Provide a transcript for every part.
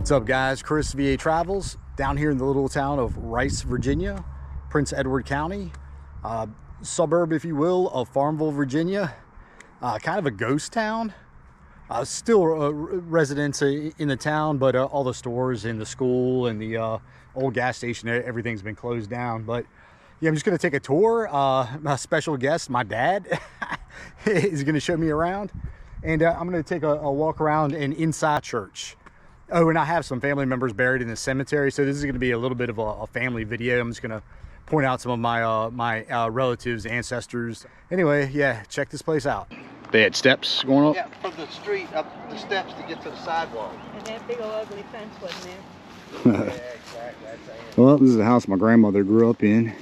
What's up, guys? Chris, VA Travels, down here in the little town of Rice, Virginia, Prince Edward County, suburb, if you will, of Farmville, Virginia. Kind of a ghost town. Still residents in the town, but all the stores and the school and the old gas station, everything's been closed down. But yeah, I'm just going to take a tour. My special guest, my dad, is going to show me around. And I'm going to take a walk around an inside church. Oh, and I have some family members buried in the cemetery, so this is going to be a little bit of a family video. I'm just going to point out some of my relatives, ancestors. Anyway, yeah, check this place out. They had steps going up? Yeah, from the street up the steps to get to the sidewalk. And that big old ugly fence wasn't there. Yeah, exactly. Well, this is the house my grandmother grew up in.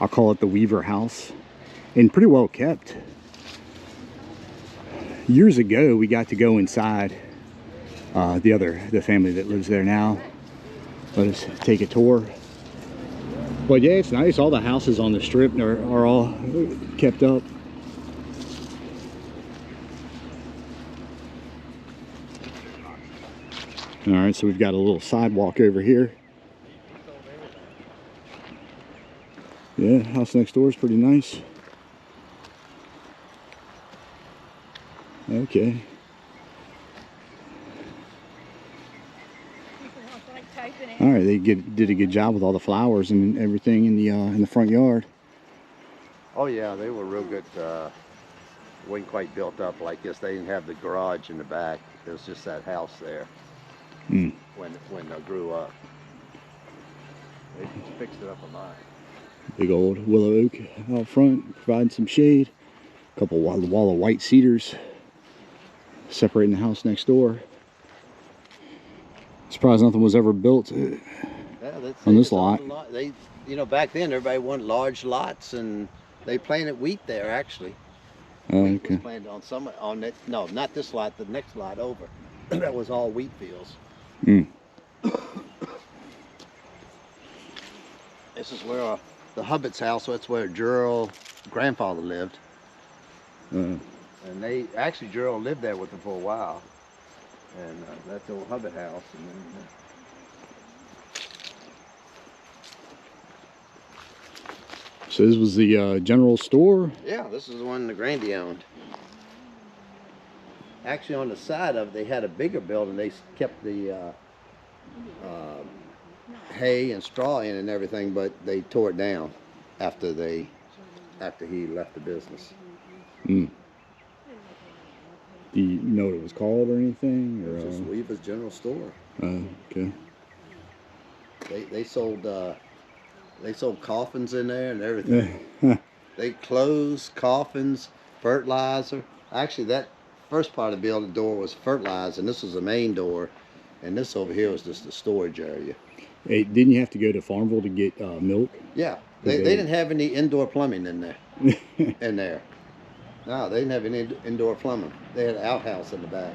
I'll call it the Weaver house. And pretty well kept. Years ago, we got to go inside. The family that lives there now let us take a tour. But yeah, it's nice. All the houses on the strip are all kept up. All right, so we've got a little sidewalk over here. Yeah, house next door is pretty nice. Okay. All right, they did a good job with all the flowers and everything in the front yard. Oh yeah, they were real good. Wasn't quite built up like this. They didn't have the garage in the back. It was just that house there. When they grew up, they fixed it up a lot. Big old willow oak out front, providing some shade. A couple wall of white cedars separating the house next door. Surprised nothing was ever built on this lot. They, back then everybody wanted large lots, and they planted wheat there actually. Wheat was planted on it. No, not this lot. The next lot over. That was all wheat fields. This is where the Hubbards' house. That's where Gerald's grandfather lived. And Gerald lived there with them for a while. And that's the old Hubbard house. And then, So this was the general store? Yeah, this is the one the Grandy owned. Actually, on the side of it, they had a bigger building. They kept the hay and straw in and everything, but they tore it down after he left the business. Do you know what it was called or anything? Or, it was just Weaver's General Store. Okay. They sold coffins in there and everything. They clothes, coffins, fertilizer. Actually, that first part of the building door was fertilizer, and this was the main door, and this over here was just the storage area. Hey, didn't you have to go to Farmville to get milk? Yeah, they didn't have any indoor plumbing in there. No, they didn't have any indoor plumbing. They had an outhouse in the back.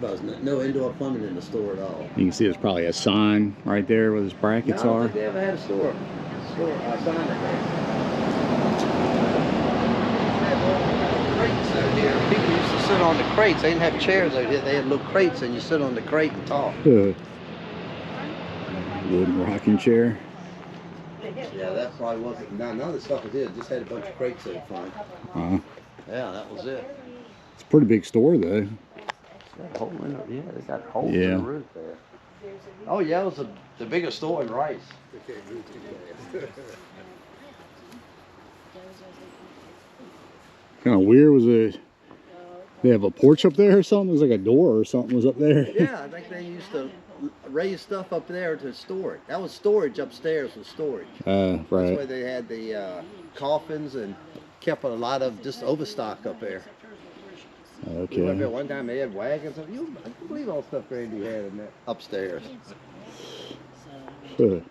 There was no indoor plumbing in the store at all. You can see there's probably a sign right there where those brackets are. I don't are. think they ever had a sign in there. Crates out here. People used to sit on the crates. They didn't have chairs out here. They had little crates, and you sit on the crate and talk. Wooden rocking chair. Yeah, that probably wasn't. None of the stuff was here. Just had a bunch of crates in front. Yeah, that was it. It's a pretty big store, though. Yeah, they got holes in the roof there. Oh yeah, it was the biggest store in Rice. Kind of weird. Was it? They have a porch up there or something? It was like a door or something was up there. Yeah, I think they used to raise stuff up there to store it. That was storage upstairs. Was storage. Right. That's why they had the coffins and kept a lot of just overstock up there. Okay. We went there one time. They had wagons. I can't believe all the stuff Randy had in that upstairs. And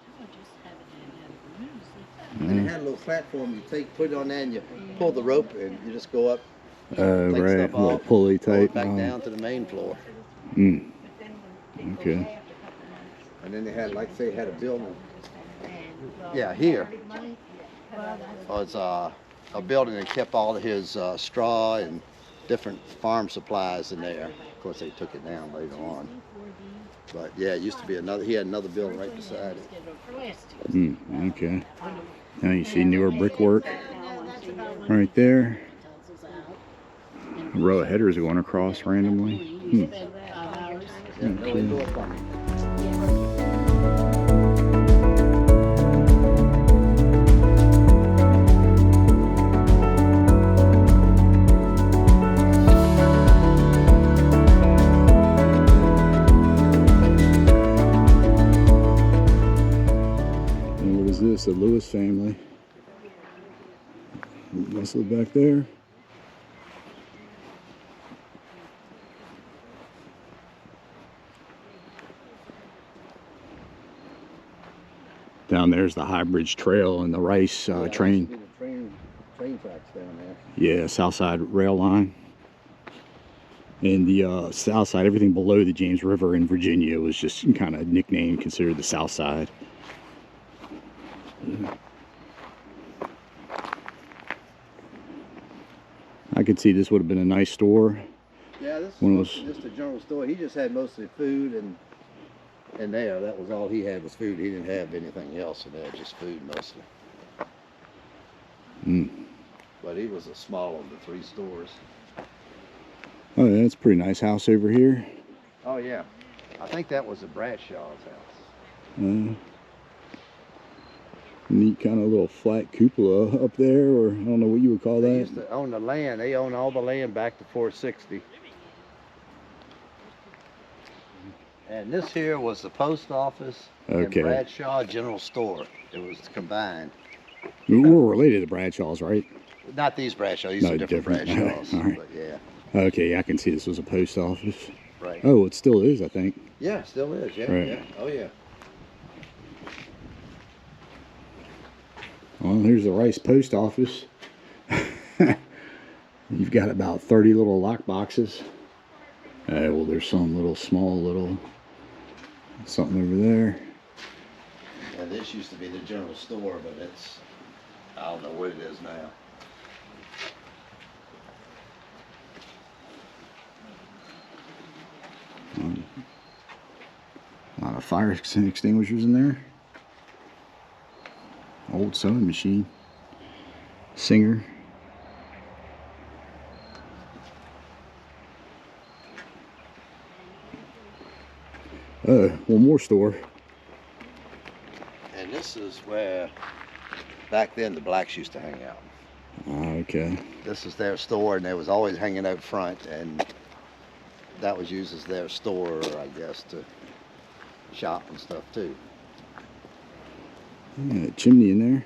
it had a little platform. You put it on there, and you pull the rope, and you just go up. Right. A little pulley type. Back down to the main floor. Okay. And then they had, like I say, had a building. Yeah, here. Was a building that kept all of his straw and different farm supplies in there. Of course, they took it down later on. But yeah, it used to be another. He had another building right beside it. Okay. Now you see newer brickwork right there. A row of headers going across randomly. Yeah, no indoor plumbing. And what is this? The Lewis family. Let's look back there. Down there's the High Bridge Trail and the Rice train. Train tracks down there. Yeah, South Side rail line. And the South Side, everything below the James River in Virginia was just kind of nicknamed, considered the South Side. I could see this would have been a nice store. Yeah, this One was was- just a general store. He just had mostly food and there. That was all he had was food. He didn't have anything else in there, just food mostly. But he was the small of the three stores. Oh, yeah, that's a pretty nice house over here. Oh yeah, I think that was a Bradshaw's house. Neat kind of little flat cupola up there, or I don't know what you would call They that. used to own the land. They own all the land back to 460. And this here was the post office Okay. and Bradshaw General Store. It was combined. We're related to Bradshaw's, right? Not these Bradshaw. These No, are different different. Bradshaws. All right. But yeah, Okay, I can see this was a post office. right. Oh, it still is, I think. Yeah, still is. Yeah, Right. yeah. Oh yeah. Well, here's the Rice post office. You've got about 30 little lock boxes. Well, there's some little small little something over there. And this used to be the general store, but it's, I don't know what it is now. A lot of fire extinguishers in there. Old sewing machine. Singer. One more store. And this is where, back then, the blacks used to hang out. Okay. This is their store, and they was always hanging out front, and that was used as their store, I guess, to shop and stuff too. Yeah, chimney in there.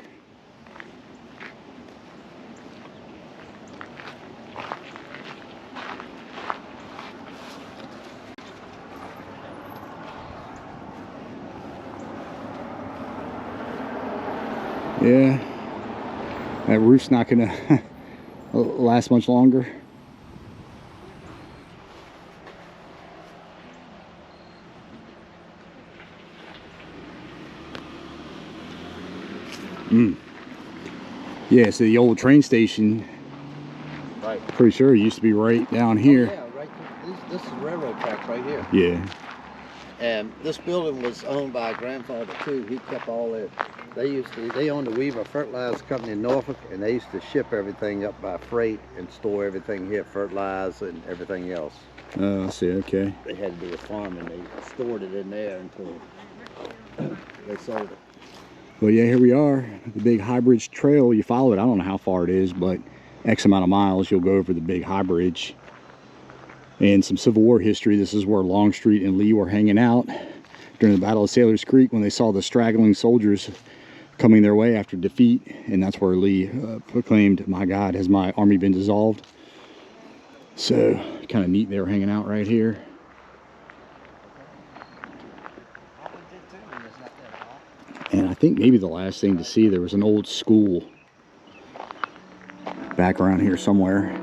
Yeah, that roof's not gonna last much longer. Yeah, so the old train station, Right. pretty sure it used to be right down here. Oh, yeah, right. This is railroad tracks right here. Yeah. And this building was owned by grandfather too. He kept all it. They owned the Weaver Fertilizer Company in Norfolk, and they used to ship everything up by freight and store everything here, fertilizer and everything else. Oh, I see, okay. They had to do with farming. They stored it in there until they sold it. Well, yeah, here we are, the big High Bridge Trail. You follow it, I don't know how far it is, but X amount of miles, you'll go over the big High Bridge. And some Civil War history. This is where Longstreet and Lee were hanging out during the Battle of Sailor's Creek when they saw the straggling soldiers coming their way after defeat. And that's where Lee proclaimed, "My God, has my army been dissolved?" So, kind of neat they were hanging out right here. And I think maybe the last thing to see, there was an old school back around here somewhere.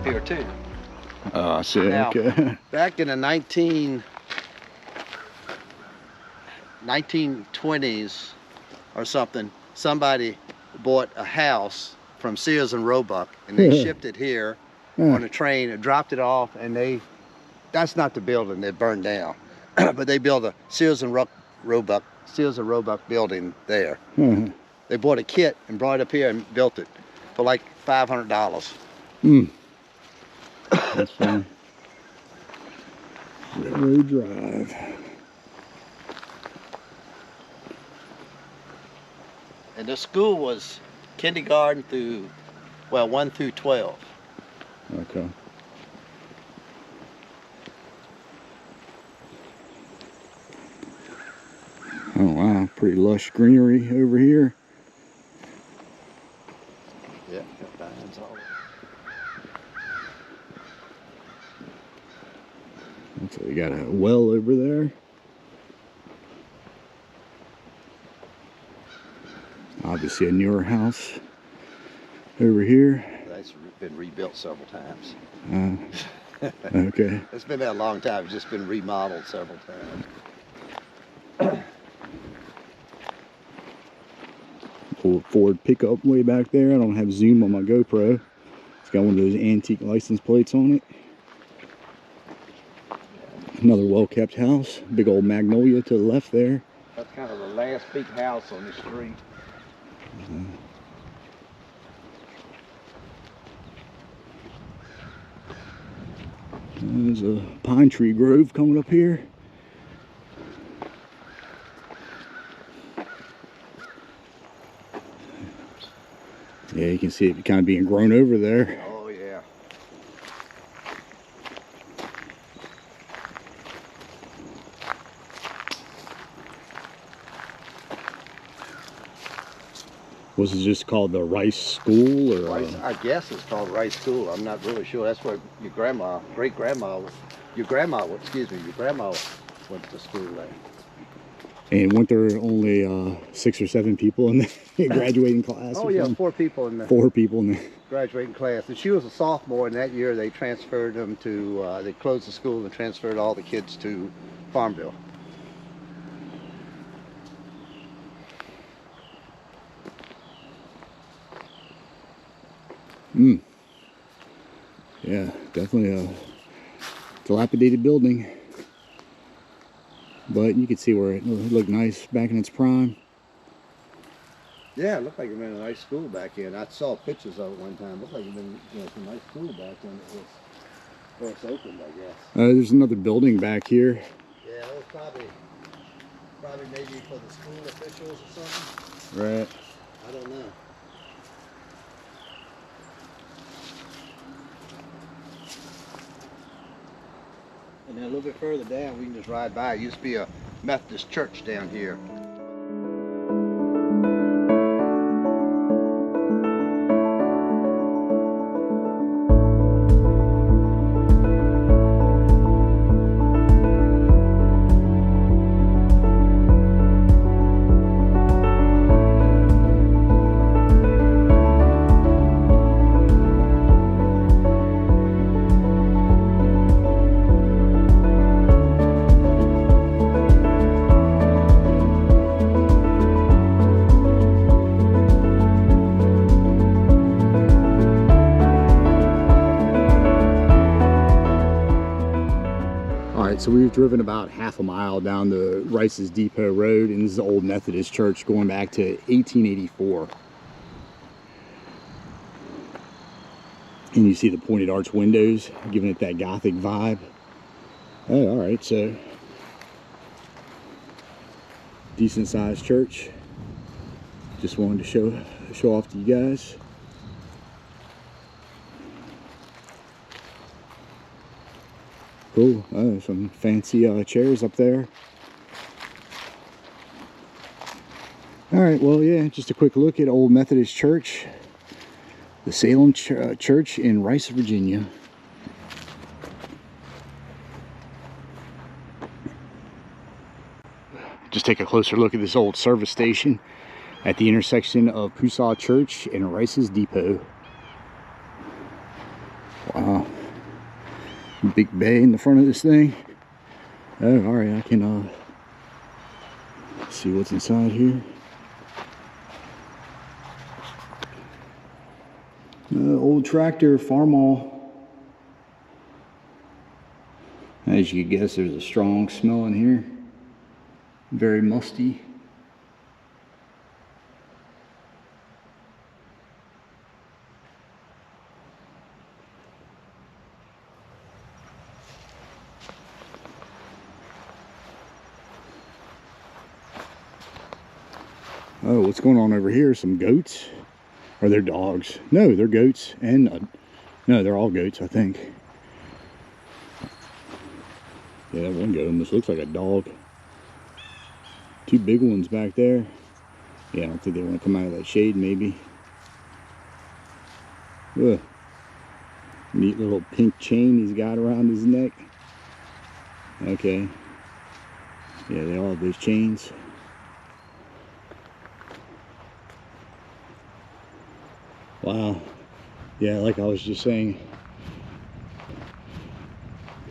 here too. Oh, I see. Now, Okay. back in the 1920s or something, somebody bought a house from Sears and Roebuck, and they shipped it here on a train and dropped it off, and that's not the building that burned down, but they built a Sears and Roebuck building there. They bought a kit and brought it up here and built it for like $500. That's funny. Railroad Drive. And the school was kindergarten through, well, 1 through 12. Okay. Oh wow, pretty lush greenery over here. Yeah, got vines all over. Looks like we got a well over there. Obviously a newer house over here. That's been rebuilt several times. Okay. It's been that long time. It's just been remodeled several times. Old Ford pickup way back there. I don't have zoom on my GoPro. It's got one of those antique license plates on it. Another well-kept house. Big old magnolia to the left there. That's kind of the last big house on the street. There's a pine tree grove coming up here. Yeah, you can see it kind of being grown over there. Oh, yeah. Was it just called the Rice School, or? Rice, I guess it's called Rice School. I'm not really sure. That's where your grandma went to school there. And weren't there only 6 or 7 people in the graduating class? Oh, or yeah, something? 4 people in the 4 people in the graduating class. And she was a sophomore, and that year they transferred them to, they closed the school and transferred all the kids to Farmville. Yeah, definitely a dilapidated building. But you can see where it looked nice back in its prime. Yeah, it looked like it was a nice school back in. I saw pictures of it one time. It looked like it was a nice school back when it was first opened, I guess. There's another building back here. Yeah, it was probably maybe for the school officials or something. Right. I don't know. And then a little bit further down, we can just ride by. It used to be a Methodist church down here. So we've driven about half a mile down the Rice's Depot Road, and this is the old Methodist church going back to 1884. And you see the pointed arch windows, giving it that Gothic vibe. Oh, all right, so decent sized church. Just wanted to show off to you guys. Cool. Some fancy chairs up there. All right, well, yeah, just a quick look at Old Methodist Church, the Salem Church in Rice, Virginia. Just take a closer look at this old service station at the intersection of Pusgah Church and Rice's Depot. Wow. Big bay in the front of this thing. Oh, alright, I can see what's inside here. Old tractor, farmall. As you can guess, there's a strong smell in here. Very musty. Oh, what's going on over here? Some goats? Are they dogs? No, they're goats. And no, they're all goats, I think. Yeah, that one goat almost looks like a dog. Two big ones back there. Yeah, I don't think they want to come out of that shade, maybe. Ugh. Neat little pink chain he's got around his neck. Okay. Yeah, they all have those chains. Wow. Yeah, like I was just saying.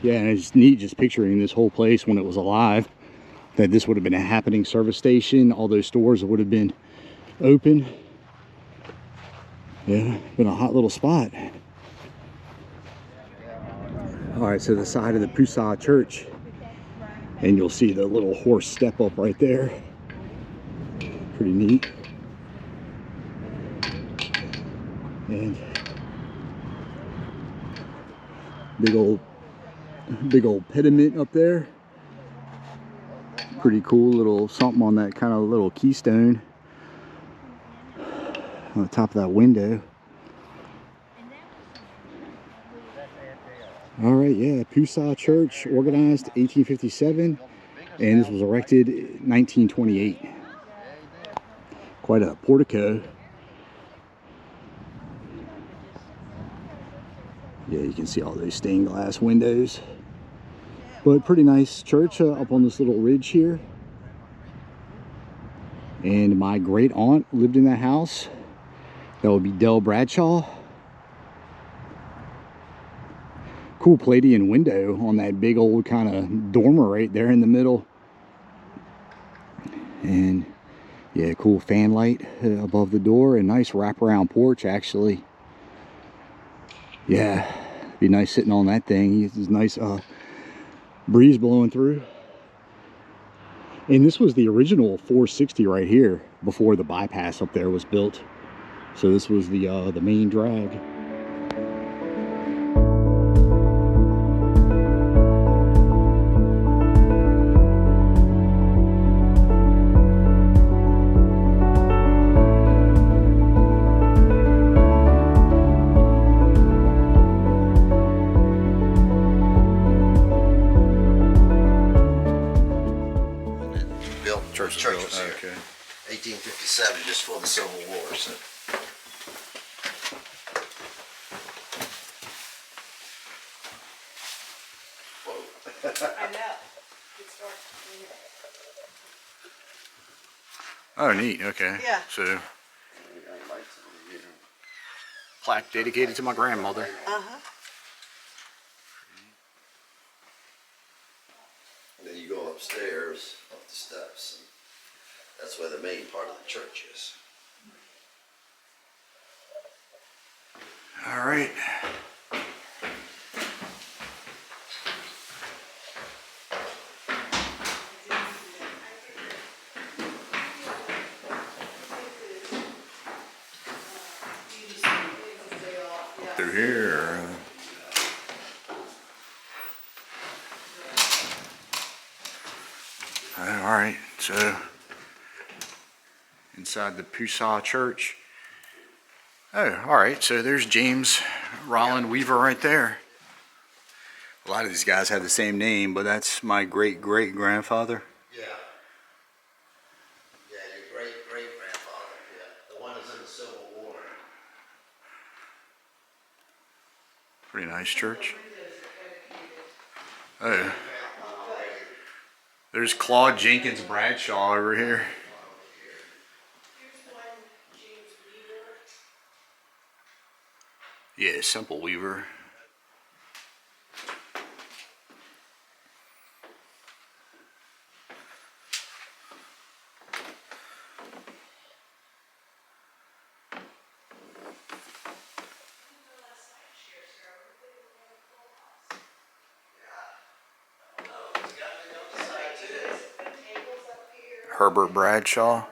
Yeah, and it's neat just picturing this whole place when it was alive. That this would have been a happening service station. All those stores would have been open. Yeah, been a hot little spot. Alright, so the side of the Pusgah Church. And you'll see the little horse step up right there. Pretty neat. And big old pediment up there. Pretty cool little something on that kind of little keystone on the top of that window. All right, yeah, Pusgah Church, organized 1857, and this was erected 1928. Quite a portico. Yeah, you can see all those stained glass windows. But pretty nice church up on this little ridge here. And my great aunt lived in that house. That would be Dell Bradshaw. Cool Palladian window on that big old kind of dormer right there in the middle. And yeah, cool fan light above the door, and nice wraparound porch actually. Yeah, be nice sitting on that thing. It's nice breeze blowing through. And this was the original 460 right here before the bypass up there was built. So this was the main drag. Church was here. Okay. 1857, just for the Civil War. So. Whoa. I know. Oh, neat. Okay. Yeah. So, plaque dedicated to my grandmother. Uh-huh. And then you go upstairs, up the steps, and that's where the main part of the church is. All right. Through here. All right, so inside the Pusgah Church. Oh, all right, so there's James Roland Weaver right there. A lot of these guys have the same name, but that's my great-great-grandfather. Yeah. Yeah, your great-great-grandfather. Yeah, the one that's in the Civil War. Pretty nice church. Oh. There's Claude Jenkins Bradshaw over here. Yeah, Simple Weaver. Herbert Bradshaw.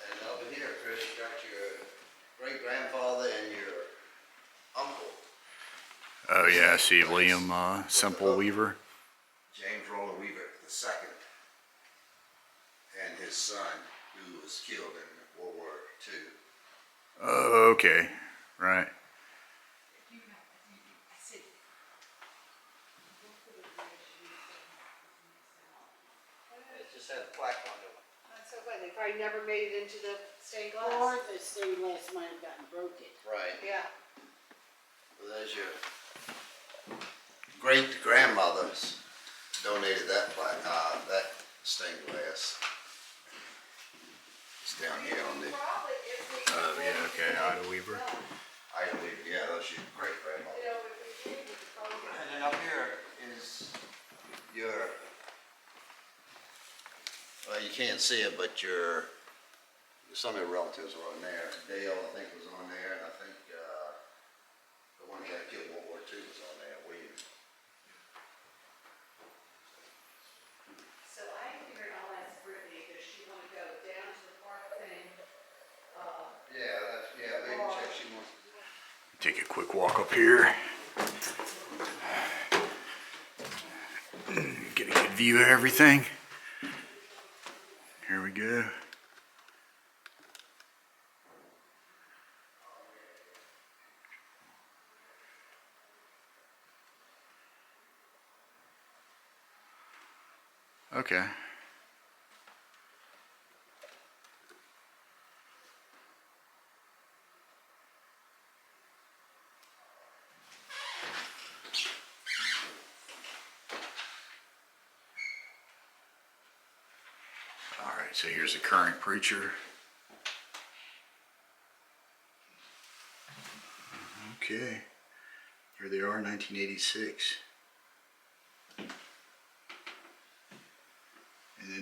And over here, Chris, you got your great-grandfather and your uncle. Oh yeah, I see William Semple Weaver. James Roller Weaver II, and his son, who was killed in World War II. Oh, okay, right. It just had a plaque on it. That's so funny. They probably never made it into the stained glass. Or the stained glass might have gotten broken. Right. Yeah. Well, there's your great-grandmothers donated that plaque, that stained glass. It's down here on the. Oh yeah, okay, Ida Weaver. Ida Weaver, yeah, those are your great-grandmother. And then up here is your. Well, you can't see it, but some of your relatives are on there. Dale, I think, was on there, and I think the one that got killed in World War II was on there. William. So I figured I'll ask Brittany, does she want to go down to the park thing? Yeah, maybe check she wants. Take a quick walk up here. Get a good view of everything. Here we go. Okay. All right, so here's a current preacher. Okay, here they are, 1986. And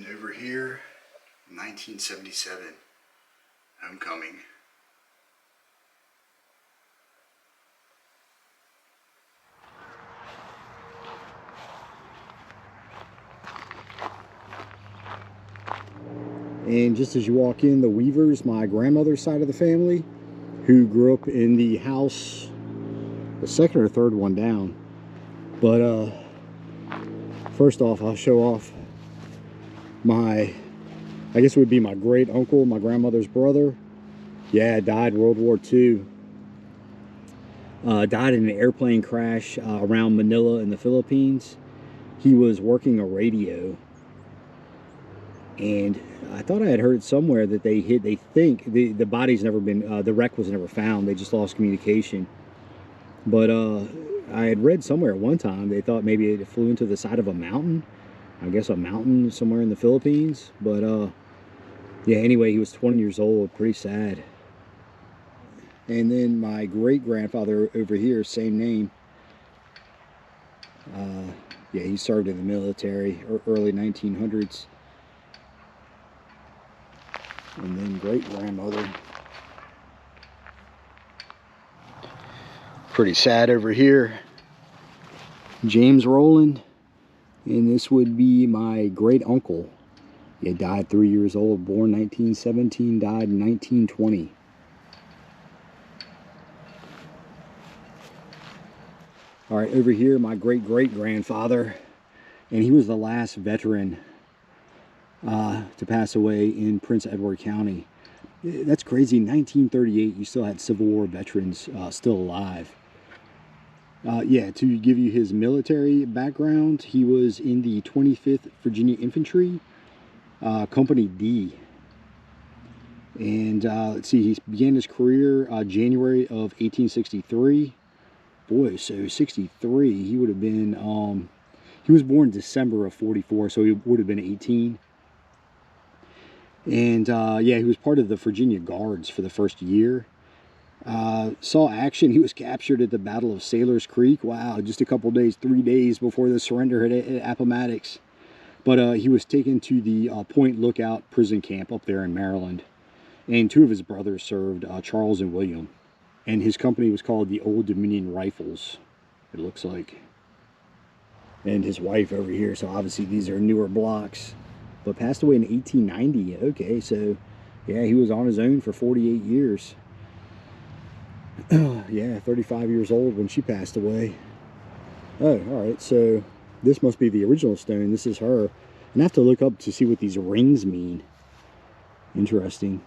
then over here, 1977, homecoming. And just as you walk in, the Weavers, my grandmother's side of the family, who grew up in the house, the second or third one down. But first off, I'll show off I guess it would be my great uncle, my grandmother's brother. Yeah, died World War II. Died in an airplane crash around Manila in the Philippines. He was working a radio. And I thought I had heard somewhere that they think the body's never been, the wreck was never found. They just lost communication. But I had read somewhere at one time, they thought maybe it flew into the side of a mountain. I guess a mountain somewhere in the Philippines. But yeah, anyway, he was 20 years old, pretty sad. And then my great-grandfather over here, same name. Yeah, he served in the military, early 1900s. And then great-grandmother. Pretty sad over here. James Rowland. And this would be my great-uncle. He died 3 years old, born 1917, died in 1920. All right, over here, my great-great-grandfather. And he was the last veteran to pass away in Prince Edward County. That's crazy. In 1938, you still had Civil War veterans still alive. Yeah, to give you his military background, he was in the 25th Virginia Infantry, Company D. And let's see, he began his career January of 1863. Boy, so 63, he would have been, he was born December of 44, so he would have been 18. And yeah, he was part of the Virginia Guards for the first year. Saw action. He was captured at the Battle of Sailor's Creek. Wow, just a couple days, 3 days before the surrender at Appomattox. But he was taken to the Point Lookout prison camp up there in Maryland. And two of his brothers served, Charles and William. And his company was called the Old Dominion Rifles, it looks like. And his wife over here, so obviously these are newer blocks. But passed away in 1890. Okay, so yeah, he was on his own for 48 years. Yeah, 35 years old when she passed away. Oh, all right, so this must be the original stone. This is her. And I have to look up to see what these rings mean. Interesting.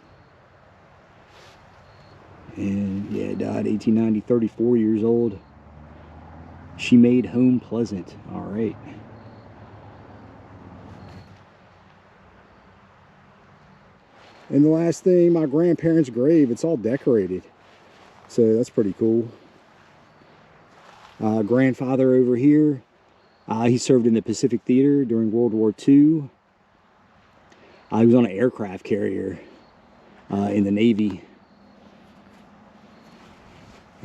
And yeah, died 1890, 34 years old. She made home pleasant. All right. And the last thing, my grandparents' grave. It's all decorated. So that's pretty cool. Grandfather over here. He served in the Pacific Theater during World War II. He was on an aircraft carrier in the Navy.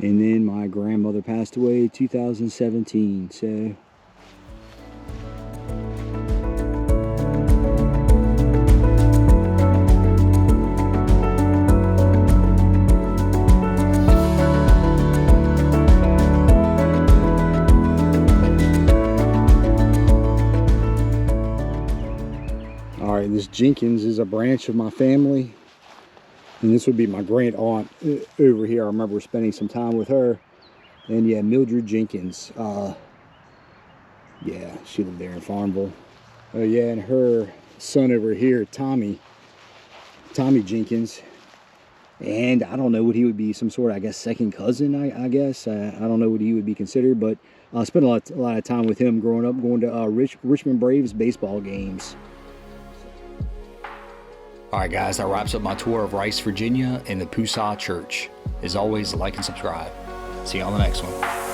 And then my grandmother passed away 2017. So all right, this Jenkins is a branch of my family. And this would be my grand aunt over here. I remember spending some time with her. And yeah, Mildred Jenkins. Yeah, she lived there in Farmville. Oh yeah, and her son over here, Tommy Jenkins. And I don't know what he would be, some sort of, I guess, second cousin, I guess. I don't know what he would be considered, but I spent a lot of time with him growing up, going to Richmond Braves baseball games. All right, guys, that wraps up my tour of Rice, Virginia and the Pusgah Church. As always, like and subscribe. See you on the next one.